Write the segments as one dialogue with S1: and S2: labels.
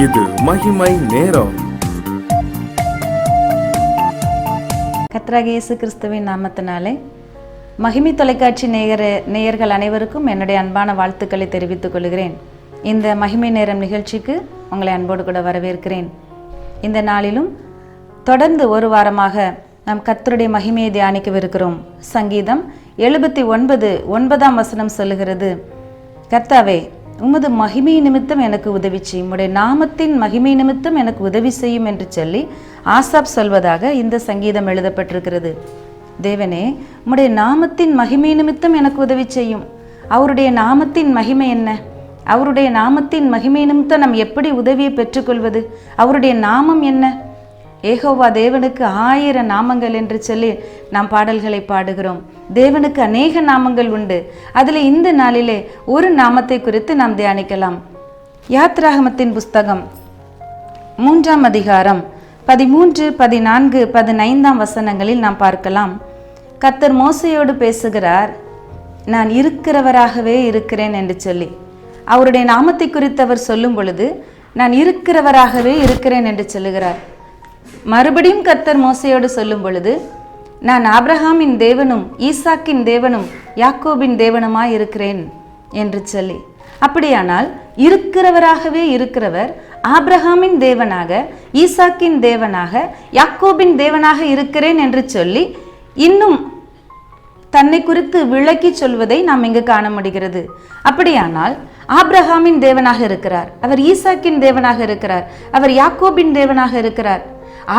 S1: இது மகிமை நேரம்.
S2: கர்த்தராகிய இயேசு கிறிஸ்துவின் நாமத்தினாலே மகிமை தொலைக்காட்சி நேயர்கள் அனைவருக்கும் என்னுடைய அன்பான வாழ்த்துக்களை தெரிவித்துக் கொள்கிறேன். இந்த மகிமை நேரம் நிகழ்ச்சிக்கு உங்களை அன்போடு கூட வரவேற்கிறேன். இந்த நாளிலும் தொடர்ந்து ஒரு வாரமாக நாம் கர்த்தருடைய மகிமையை தியானிக்கவிருக்கிறோம். சங்கீதம் 79:9 சொல்லுகிறது, கர்த்தாவே உமது மகிமை நிமித்தம் எனக்கு உதவி செய்யும், உம்முடைய நாமத்தின் மகிமை நிமித்தம் எனக்கு உதவி செய்யும் என்று சொல்லி ஆசாப் சொல்வதாக இந்த சங்கீதம் எழுதப்பட்டிருக்கிறது. தேவனே, உம்முடைய நாமத்தின் மகிமை நிமித்தம் எனக்கு உதவி செய்யும். அவருடைய நாமத்தின் மகிமை என்ன? அவருடைய நாமத்தின் மகிமை நிமித்தம் நாம் எப்படி உதவியை பெற்றுக்கொள்வது? அவருடைய நாமம் என்ன? ஏகோவா தேவனுக்கு 1000 நாமங்கள் என்று சொல்லி நாம் பாடல்களை பாடுகிறோம். தேவனுக்கு அநேக நாமங்கள் உண்டு. அதில் இந்த நாளிலே ஒரு நாமத்தை குறித்து நாம் தியானிக்கலாம். யாத்ராகமத்தின் புஸ்தகம் 3ஆம் அதிகாரம் 13, 14, 15 வசனங்களில் நாம் பார்க்கலாம். கர்த்தர் மோசேயோடு பேசுகிறார், நான் இருக்கிறவராகவே இருக்கிறேன் என்று சொல்லி. அவருடைய நாமத்தை குறித்து அவர் சொல்லும் பொழுது நான் இருக்கிறவராகவே இருக்கிறேன் என்று சொல்லுகிறார். மறுபடியும் கர்த்தர் மோசேயோடு சொல்லும் பொழுது, நான் ஆபிரகாமின் தேவனும் ஈசாக்கின் தேவனும் யாக்கோபின் தேவனுமாய் இருக்கிறேன் என்று சொல்லி. அப்படியானால் இருக்கிறவராகவே இருக்கிறவர் ஆபிரகாமின் தேவனாக, ஈசாக்கின் தேவனாக, யாக்கோபின் தேவனாக இருக்கிறேன் என்று சொல்லி இன்னும் தன்னை குறித்து விளக்கி சொல்வதை நாம் இங்கு காண முடிகிறது. அப்படியானால் ஆபிரகாமின் தேவனாக இருக்கிறார், அவர் ஈசாக்கின் தேவனாக இருக்கிறார், அவர் யாக்கோபின் தேவனாக இருக்கிறார்.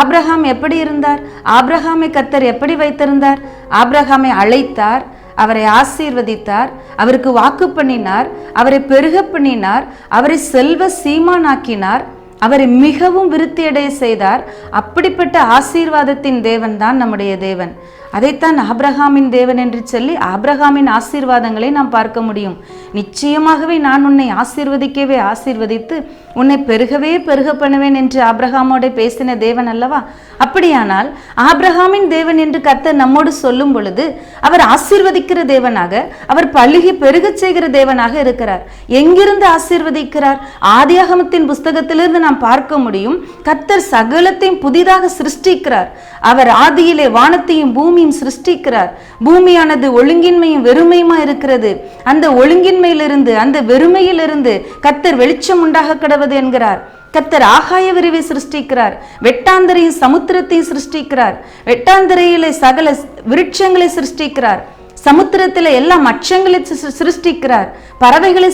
S2: ஆபிரகாம் எப்படி இருந்தார்? ஆபிரகாமை கர்த்தர் எப்படி வைத்திருந்தார்? ஆபிரகாமை அழைத்தார், அவரை ஆசீர்வதித்தார், அவருக்கு வாக்கு பண்ணினார், அவரை பெருக பண்ணினார், அவரை செல்வ சீமானாக்கினார், அவரை மிகவும் விருத்தியடைய செய்தார். அப்படிப்பட்ட ஆசீர்வாதத்தின் தேவன் தான் நம்முடைய தேவன். அதைத்தான் ஆபிரகாமின் தேவன் என்று சொல்லி ஆபிரகாமின் ஆசீர்வாதங்களை நாம் பார்க்க முடியும். நிச்சயமாகவே நான் உன்னை ஆசீர்வதிக்கவே ஆசீர்வதித்து உன்னை பெருகவே பெருக பண்ணுவேன் என்று ஆபிரகாமோட பேசின தேவன் அல்லவா? அப்படியானால் ஆபிரகாமின் தேவன் என்று கர்த்தர் நம்மோடு சொல்லும் பொழுது அவர் ஆசீர்வதிக்கிற தேவனாக, அவர் பலுகி பெருகச் செய்கிற தேவனாக இருக்கிறார். எங்கிருந்து ஆசீர்வதிக்கிறார்? ஆதியாகமத்தின் புஸ்தகத்திலிருந்து நாம் பார்க்க முடியும். கர்த்தர் சகலத்தையும் புதிதாக சிருஷ்டிக்கிறார். அவர் ஆதியிலே வானத்தையும் பூமியும் சிருஷ்டிக்கிறார். பூமியானது ஒழுங்கின்மையும் வெறுமையுமா இருக்கிறது. அந்த ஒழுங்கின்மையிலிருந்து, அந்த வெறுமையிலிருந்து கர்த்தர் வெளிச்சம் உண்டாக கடவது என்கிறார். கர்த்தர் ஆகாய விரிவை சிருஷ்டிக்கிறார், வெட்டாந்தரையும் சமுத்திரத்தையும் சிருஷ்டிக்கிறார், வெட்டாந்தரையிலே சகல விருட்சங்களை சிருஷ்டிக்கிறார், சமுத்திரத்திலே எல்லா மச்சங்களை சிருஷ்டிக்கிறார், பறவைகளை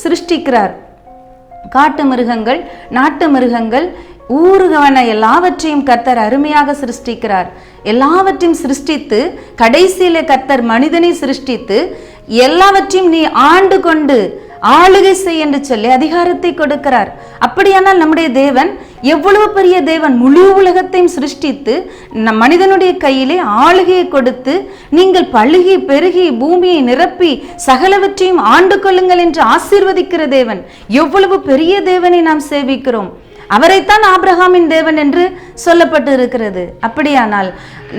S2: சிருஷ்டிக்கிறார், காட்டு மிருகங்கள், நாட்டு மிருகங்கள், ஊருகவன எல்லாவற்றையும் கர்த்தர் அருமையாக சிருஷ்டிக்கிறார். எல்லாவற்றையும் சிருஷ்டித்து கடைசியிலே கர்த்தர் மனிதனை சிருஷ்டித்து எல்லாவற்றையும் நீ ஆண்டு கொண்டு ஆளுகை செய் என்று சொல்லி அதிகாரத்தை கொடுக்கிறார். அப்படியானால் நம்முடைய தேவன் எவ்வளவு பெரிய தேவன்! முழு உலகத்தையும் சிருஷ்டித்து மனிதனுடைய கையிலே ஆளுகையை கொடுத்து நீங்கள் பழுகி பெருகி பூமியை நிரப்பி சகலவற்றையும் ஆண்டு கொள்ளுங்கள் என்று ஆசீர்வதிக்கிற தேவன். எவ்வளவு பெரிய தேவனை நாம் சேவிக்கிறோம்! அவரைத்தான் ஆபிரகாமின் தேவன் என்று சொல்லப்பட்டு இருக்கிறது. அப்படியானால்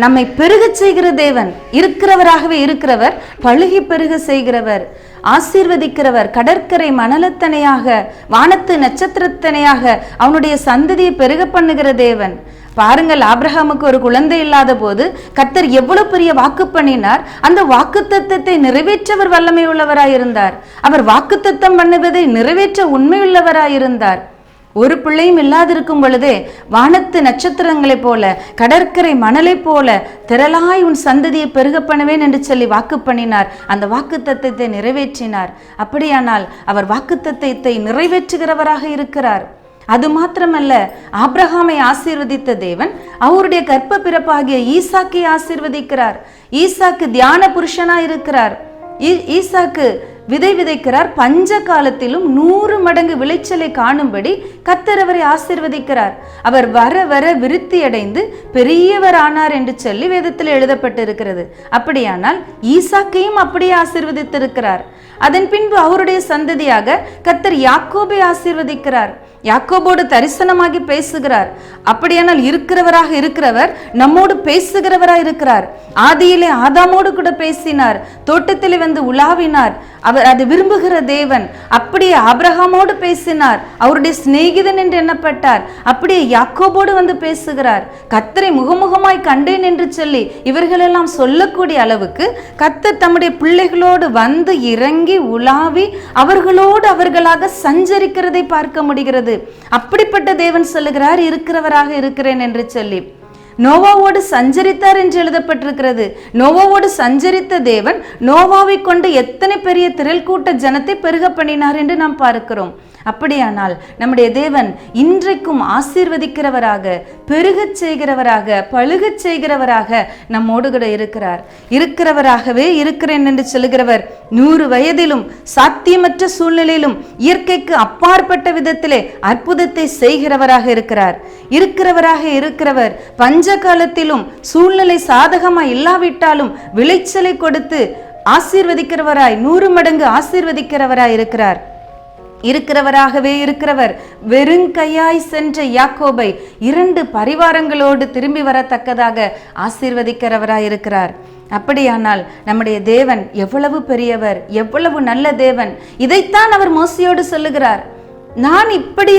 S2: நம்மை பெருக செய்கிற தேவன், இருக்கிறவராகவே இருக்கிறவர், பழுகி பெருக செய்கிறவர், ஆசீர்வதிக்கிறவர், கடற்கரை மணலத்தனையாக, வானத்து நட்சத்திரத்தனையாக அவனுடைய சந்ததியை பெருக பண்ணுகிற தேவன். பாருங்கள், ஆபிரகாமுக்கு ஒரு குழந்தை இல்லாத போது கர்த்தர் எவ்வளவு பெரிய வாக்கு பண்ணினார். அந்த வாக்குத்தத்தத்தை நிறைவேற்றவர் வல்லமை உள்ளவராயிருந்தார். அவர் வாக்குத்தத்தம் பண்ணுவதை நிறைவேற்ற உண்மையுள்ளவராயிருந்தார். ஒரு பிள்ளையும் இல்லாதிருக்கும் பொழுதே வானத்து நட்சத்திரங்களைப் போல, கடற்கரை மணலை போல திரளாய் உன் சந்ததியை பெருக பண்ணுவேன் என்று சொல்லி வாக்கு பண்ணினார். அந்த வாக்கு தத்தத்தை நிறைவேற்றினார். அப்படியானால் அவர் வாக்கு தத்தத்தை நிறைவேற்றுகிறவராக இருக்கிறார். அது மாத்திரமல்ல, ஆபிரகாமை ஆசீர்வதித்த தேவன் அவருடைய கற்ப பிறப்பாகிய ஈசாக்கை ஆசீர்வதிக்கிறார். ஈசாக்கு தியான புருஷனாய் இருக்கிறார். ஈசாக்கு விதை விதைக்கிறார். பஞ்ச காலத்திலும் 100 மடங்கு விளைச்சலை காணும்படி கர்த்தர் அவரை ஆசீர்வதிக்கிறார். அவர் வர வர விருத்தி அடைந்து பெரியவர் ஆனார் என்று சொல்லி வேதத்தில் எழுதப்பட்டு இருக்கிறது. அப்படியானால் ஈசாக்கையும் அப்படியே ஆசீர்வதித்திருக்கிறார். அதன் பின்பு அவருடைய சந்ததியாக கர்த்தர் யாக்கோபை ஆசீர்வதிக்கிறார். யாக்கோபோடு தரிசனமாகி பேசுகிறார். அப்படியானால் இருக்கிறவராக இருக்கிறவர் நம்மோடு பேசுகிறவராக இருக்கிறார். ஆதியிலே ஆதாமோடு கூட பேசினார். தோட்டத்திலே வந்து உலாவினார். அவர் அதை விரும்புகிற தேவன். அப்படியே ஆபிரகாமோடு பேசினார், அவருடைய சிநேகிதன் என்று எண்ணப்பட்டார். அப்படியே யாக்கோபோடு வந்து பேசுகிறார். கர்த்தரை முகமுகமாய் கண்டேன் என்று சொல்லி இவர்களெல்லாம் சொல்லக்கூடிய அளவுக்கு கர்த்தர் தம்முடைய பிள்ளைகளோடு வந்து இறங்கி உலாவி அவர்களோடு அவர்களாக சஞ்சரிக்கிறதை பார்க்க முடிகிறது. அப்படிப்பட்ட தேவன் சொல்லுகிறார், இருக்கிறவராக இருக்கிறேன் என்று சொல்லி. நோவாவோடு சஞ்சரித்தார் என்று எழுதப்பட்டிருக்கிறது. நோவாவோடு சஞ்சரித்த தேவன் நோவாவை கொண்டு எத்தனை பெரிய திரள் கூட்ட ஜனத்தை பெருக பண்ணினார் என்று நாம் பார்க்கிறோம். அப்படியானால் நம்முடைய தேவன் இன்றைக்கும் ஆசீர்வதிக்கிறவராக, பெருகச் செய்கிறவராக, பழுகச் செய்கிறவராக நம்மோடு கூட இருக்கிறார். இருக்கிறவராகவே இருக்கிறேன் என்று சொல்லுகிறவர் 100 வயதிலும் சாத்தியமற்ற சூழ்நிலையிலும் இயற்கைக்கு அப்பாற்பட்ட விதத்திலே அற்புதத்தை செய்கிறவராக இருக்கிறார். இருக்கிறவராக இருக்கிறவர் பஞ்ச காலத்திலும் சூழ்நிலை சாதகமாய் இல்லாவிட்டாலும் விளைச்சலை கொடுத்து ஆசீர்வதிக்கிறவராய் 100 மடங்கு ஆசீர்வதிக்கிறவராய் இருக்கிறார். இருக்கிறவராகவே இருக்கிறவர் வெறுங்கையாய் சென்ற யாக்கோபை 2 பரிவாரங்களோடு திரும்பி வரத்தக்கதாக ஆசீர்வதிக்கிறவராய் இருக்கிறார். அப்படியானால் நம்முடைய தேவன் எவ்வளவு பெரியவர், எவ்வளவு நல்ல தேவன். இதைத்தான் அவர் மோசேயோடு சொல்லுகிறார். நான் இப்படி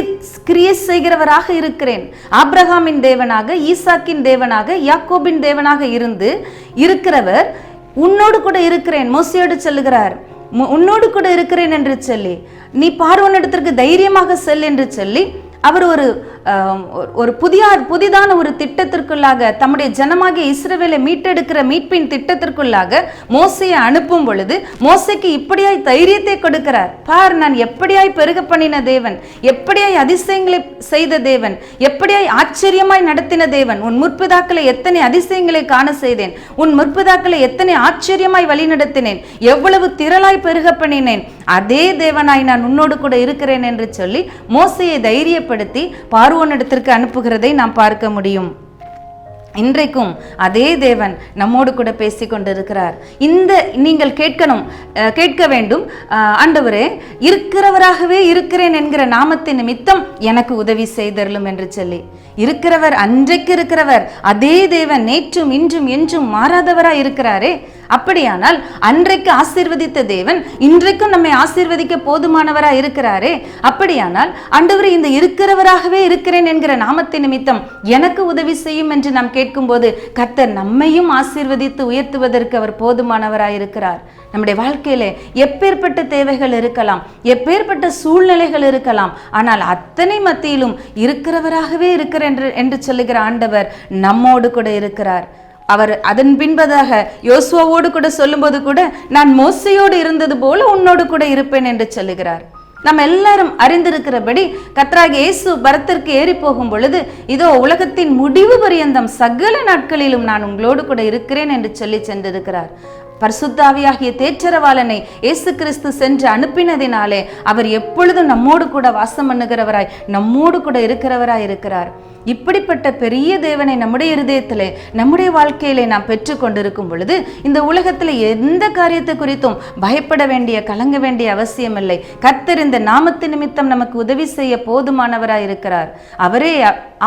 S2: கிரியை செய்கிறவராக இருக்கிறேன். ஆபிரகாமின் தேவனாக, ஈசாக்கின் தேவனாக, யாக்கோபின் தேவனாக இருந்து இருக்கிறவர் உன்னோடு கூட இருக்கிறேன். மோசேயோடு சொல்லுகிறார், உன்னோடு கூட இருக்கிறேன் என்று சொல்லி, நீ பார்வோனிடத்திற்கு தைரியமாக செல் என்று சொல்லி அவர் ஒரு புதிதான ஒரு திட்டத்திற்குள்ளாக, தம்முடைய ஜனமாகிய இஸ்ரவேலை மீட்டெடுக்கிற மீட்பின் திட்டத்திற்குள்ளாக மோசையை அனுப்பும் பொழுது மோசைக்கு இப்படியாய் தைரியத்தை கொடுக்கிறார். பார், நான் எப்படியாய் பெருக பண்ணின தேவன், எப்படியாய் அதிசயங்களை செய்த தேவன், எப்படியாய் ஆச்சரியமாய் நடத்தின தேவன். உன் முற்பிதாக்களை எத்தனை அதிசயங்களை காண செய்தேன், உன் முற்பிதாக்களை எத்தனை ஆச்சரியமாய் வழி நடத்தினேன், எவ்வளவு திரளாய் பெருக பண்ணினேன், அதே தேவனாய் நான் உன்னோடு கூட இருக்கிறேன் என்று சொல்லி மோசையை தைரியப்படுத்தி பார்வோனிடத்திற்கு அனுப்புகிறதை நாம் பார்க்க முடியும். இன்றைக்கும் அதே தேவன் நம்மோடு கூட பேசிக் கொண்டிருக்கிறார். நீங்கள் கேட்க வேண்டும், ஆண்டவரே, இருக்கிறவராகவே இருக்கிறேன் என்கிற நாமத்தின் நிமித்தம் எனக்கு உதவி செய்தருளும் என்று சொல்லி. இருக்கிறவர், அன்றைக்கு இருக்கிறவர் அதே தேவன் நேற்றும் இன்றும் என்றும் மாறாதவராய் இருக்கிறாரே. அப்படியானால் அன்றைக்கு ஆசீர்வதித்த தேவன் இன்றைக்கும் நம்மை ஆசீர்வதிக்க போதுமானவராய் இருக்கிறாரே. அப்படியானால் ஆண்டவரே, இந்த இருக்கிறவராகவே இருக்கிறேன் என்கிற நாமத்தின் நிமித்தம் எனக்கு உதவி செய்யும் என்று நாம் கேட்கும்போது கர்த்தர் நம்மையும் ஆசீர்வதித்து உயர்த்துவதற்கு அவர் போதுமானவராய் இருக்கிறார். நம்முடைய வாழ்க்கையிலே எப்பேற்பட்ட தேவைகள் இருக்கலாம், எப்பேற்பட்ட சூழ்நிலைகள் இருக்கலாம், ஆனால் அத்தனை மத்தியிலும் இருக்கிறவராகவே இருக்கிறேன் என்று சொல்லுகிற ஆண்டவர் நம்மோடு கூட இருக்கிறார். அவர் அதன் பின்பதாக யோசுவாவோடு கூட சொல்லும்போது கூட, நான் மோசையோடு இருந்தது போல உன்னோடு கூட இருப்பேன் என்று சொல்லுகிறார். நாம் எல்லாரும் அறிந்திருக்கிறபடி கர்த்தராகிய இயேசு பரத்திற்கு ஏறி போகும் பொழுது, இதோ உலகத்தின் முடிவு பரியந்தம் சகல நாட்களிலும் நான் உங்களோடு கூட இருக்கிறேன் என்று சொல்லி சென்றிருக்கிறார். பரிசுத்தாவியாகிய தேற்றரவாளனை இயேசு கிறிஸ்து சென்று அனுப்பினதினாலே அவர் எப்பொழுதும் நம்மோடு கூட வாசம் பண்ணுகிறவராய், நம்மோடு கூட இருக்கிறவராய் இருக்கிறார். இப்படிப்பட்ட பெரிய தேவனை நம்முடைய இருதயத்திலே, நம்முடைய வாழ்க்கையிலே நாம் பெற்று கொண்டிருக்கும் பொழுது இந்த உலகத்தில் எந்த காரியத்தை குறித்தும் பயப்பட வேண்டிய, கலங்க வேண்டிய அவசியம் இல்லை. கர்த்தர் இந்த நாமத்து நிமித்தம் நமக்கு உதவி செய்ய போதுமானவராய் இருக்கிறார். அவரே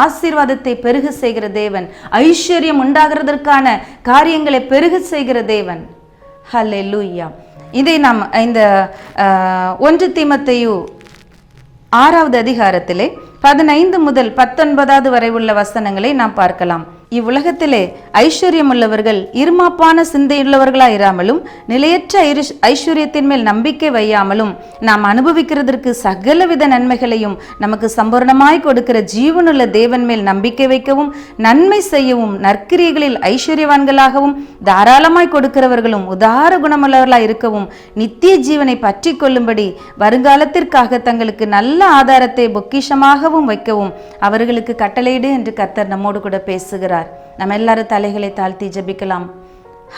S2: ஆசீர்வாதத்தை பெருக செய்கிற தேவன், ஐஸ்வர்யம் உண்டாகிறதற்கான காரியங்களை பெருக செய்கிற தேவன். ஹல்லேலூயா. இதை நாம் இந்த 1 தீமோத்தேயு 6வது அதிகாரத்திலே 15 முதல் 19 வரை உள்ள வசனங்களை நாம் பார்க்கலாம். இவ்வுலகத்திலே ஐஸ்வர்யம் உள்ளவர்கள் இருமாப்பான சிந்தையுள்ளவர்களாயிராமலும் நிலையற்ற ஐஸ்வர்யத்தின் மேல் நம்பிக்கை வையாமலும் நாம் அனுபவிக்கிறதற்கு சகலவித நன்மைகளையும் நமக்கு சம்பூர்ணமாய் கொடுக்கிற ஜீவனுள்ள தேவன் மேல் நம்பிக்கை வைக்கவும், நன்மை செய்யவும், நற்கிரியைகளில் ஐஸ்வர்யவான்களாகவும் தாராளமாய் கொடுக்கிறவர்களும் உதார குணமுள்ளவர்களாய் இருக்கவும், நித்திய ஜீவனை பற்றி கொள்ளும்படி வருங்காலத்திற்காக தங்களுக்கு நல்ல ஆதாரத்தை பொக்கிஷமாகவும் வைக்கவும் அவர்களுக்கு கட்டளையிடு என்று கர்த்தர் நம்மோடு கூட பேசுகிறார். நம்ம எல்லாரும் தலைகளை தாழ்த்தி ஜெபிக்கலாம்.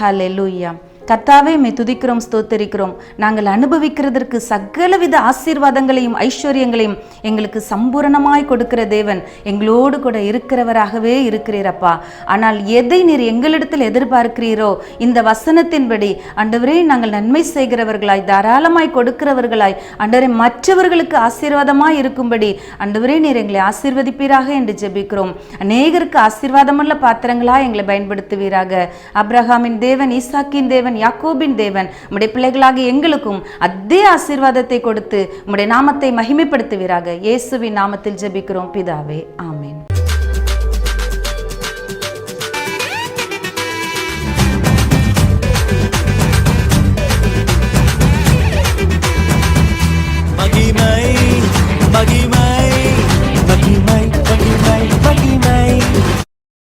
S2: ஹல்லேலூயா. கர்த்தாவே, உம்மை துதிக்கிறோம், ஸ்தோத்தரிக்கிறோம். நாங்கள் அனுபவிக்கிறதற்கு சகலவித ஆசீர்வாதங்களையும் ஐஸ்வர்யங்களையும் எங்களுக்கு சம்பூரணமாய் கொடுக்கிற தேவன் எங்களோடு கூட இருக்கிறவராகவே இருக்கிறீரப்பா. ஆனால் எதை நீர் எங்களிடத்தில் எதிர்பார்க்கிறீரோ இந்த வசனத்தின்படி ஆண்டவரே, நாங்கள் நன்மை செய்கிறவர்களாய், தாராளமாய் கொடுக்கிறவர்களாய், ஆண்டவரே, மற்றவர்களுக்கு ஆசீர்வாதமாய் இருக்கும்படி ஆண்டவரே நீர் எங்களை ஆசீர்வதிப்பீராக என்று ஜெபிக்கிறோம். அநேகருக்கு ஆசீர்வாதமுள்ள பாத்திரங்களாய் எங்களை பயன்படுத்துவீராக. ஆபிரகாமின் தேவன், ஈசாக்கின் தேவன், தேவன், யாக்கோபின் தேவன் உம்முடைய பிள்ளைகளாகிய எங்களுக்கும் அதே ஆசீர்வாதத்தை கொடுத்து உம்முடைய நாமத்தை மகிமைப்படுத்துவீராக. இயேசுவின் நாமத்தில் ஜெபிக்கிறோம் பிதாவே, ஆமென்.
S3: மகிமை மகிமை